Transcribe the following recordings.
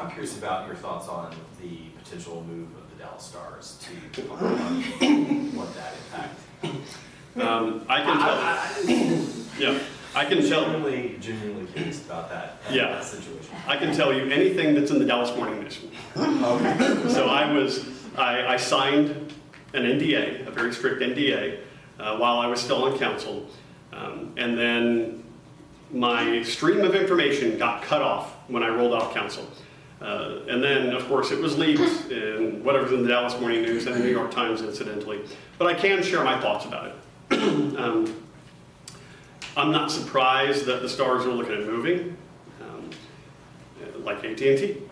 I'm curious about your thoughts on the potential move of the Dallas Stars to what that impact. I can tell. Yeah, I can tell. Genuinely curious about that. Yeah, that situation. I can tell you anything that's in the Dallas Morning News. Okay. So I signed an NDA, a very strict NDA, while I was still on council, and then my stream of information got cut off when I rolled off council. And then, of course, it was leaked in whatever's in the Dallas Morning News and the New York Times, incidentally. But I can share my thoughts about it. I'm not surprised that the Stars are looking at moving, like AT&T.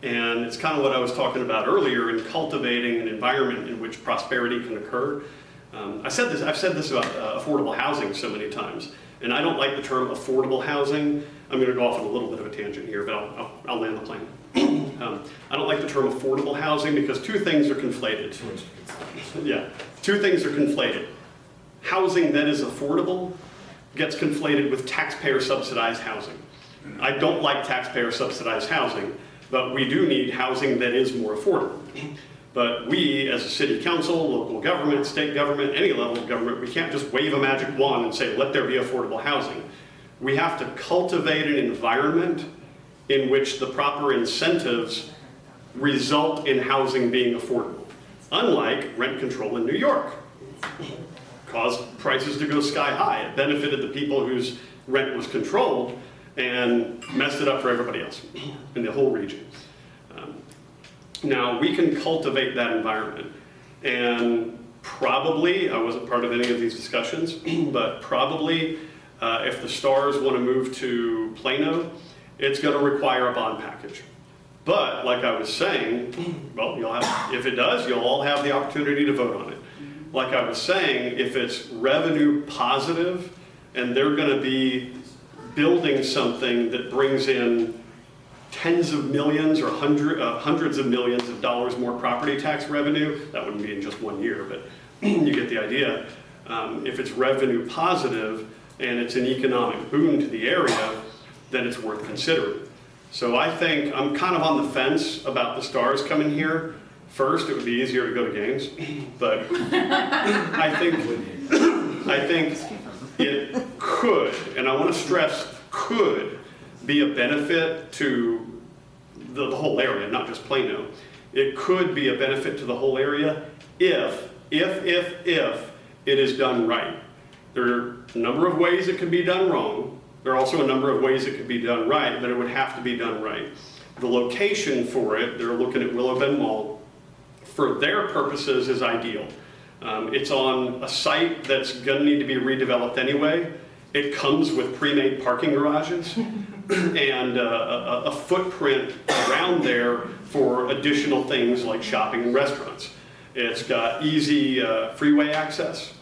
And it's kind of what I was talking about earlier in cultivating an environment in which prosperity can occur. I've said this about affordable housing so many times, and I don't like the term affordable housing. I'm going to go off on a little bit of a tangent here, but I'll land the plane. I don't like the term affordable housing because two things are conflated. Yeah, two things are conflated. Housing that is affordable gets conflated with taxpayer subsidized housing. I don't like taxpayer subsidized housing, but we do need housing that is more affordable. But we, as a city council, local government, state government, any level of government, we can't just wave a magic wand and say, let there be affordable housing. We have to cultivate an environment in which the proper incentives result in housing being affordable. Unlike rent control in New York, caused prices to go sky high. It benefited the people whose rent was controlled and messed it up for everybody else in the whole region. Now, we can cultivate that environment, and probably, I wasn't part of any of these discussions, but probably if the Stars want to move to Plano, it's going to require a bond package. But like I was saying, well, if it does, you'll all have the opportunity to vote on it. Like I was saying, if it's revenue positive and they're going to be building something that brings in tens of millions or hundreds of millions of dollars more property tax revenue, that wouldn't be in just 1 year, but you get the idea. If it's revenue positive and it's an economic boon to the area, then it's worth considering. So I think I'm kind of on the fence about the Stars coming here. First, it would be easier to go to games, but I think it could, and I want to stress could, be a benefit to the whole area, not just Plano. It could be a benefit to the whole area if it is done right. There are a number of ways it could be done wrong. There are also a number of ways it could be done right, but it would have to be done right. The location for it, they're looking at Willow Bend Mall, for their purposes is ideal. It's on a site that's going to need to be redeveloped anyway. It comes with pre-made parking garages and a footprint around there for additional things like shopping and restaurants. It's got easy freeway access,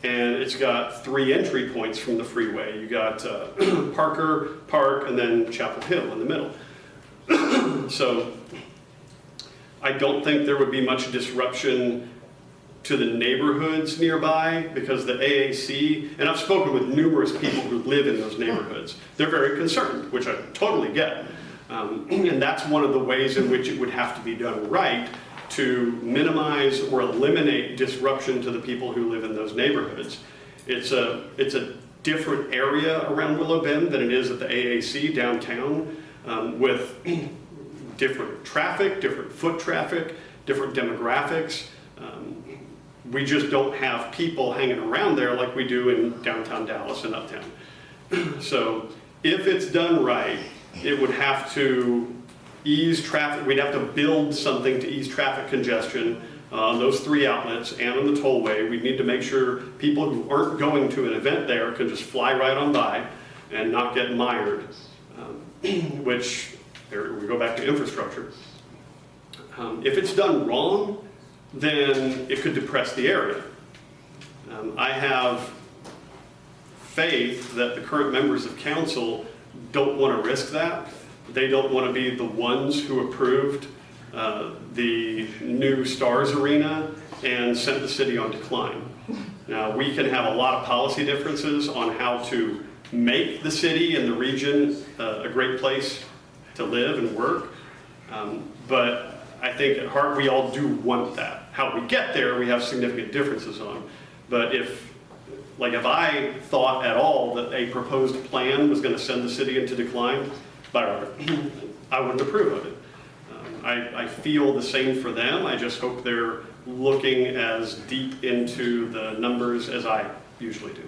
and it's got 3 entry points from the freeway. You got Parker, Park, and then Chapel Hill in the middle. So I don't think there would be much disruption to the neighborhoods nearby because the AAC, and I've spoken with numerous people who live in those neighborhoods, they're very concerned, which I totally get. And that's one of the ways in which it would have to be done right to minimize or eliminate disruption to the people who live in those neighborhoods. It's a different area around Willow Bend than it is at the AAC downtown, with different traffic, different foot traffic, different demographics. We just don't have people hanging around there like we do in downtown Dallas and uptown. So if it's done right, it would have to ease traffic. We'd have to build something to ease traffic congestion on those 3 outlets and on the tollway. We need to make sure people who aren't going to an event there can just fly right on by and not get mired, which we go back to infrastructure. If it's done wrong, then it could depress the area. I have faith that the current members of council don't want to risk that. They don't want to be the ones who approved the new Stars Arena and sent the city on decline. Now, we can have a lot of policy differences on how to make the city and the region a great place to live and work. But I think at heart, we all do want that. How we get there, we have significant differences on. But if I thought at all that a proposed plan was going to send the city into decline, I wouldn't approve of it. I feel the same for them. I just hope they're looking as deep into the numbers as I usually do.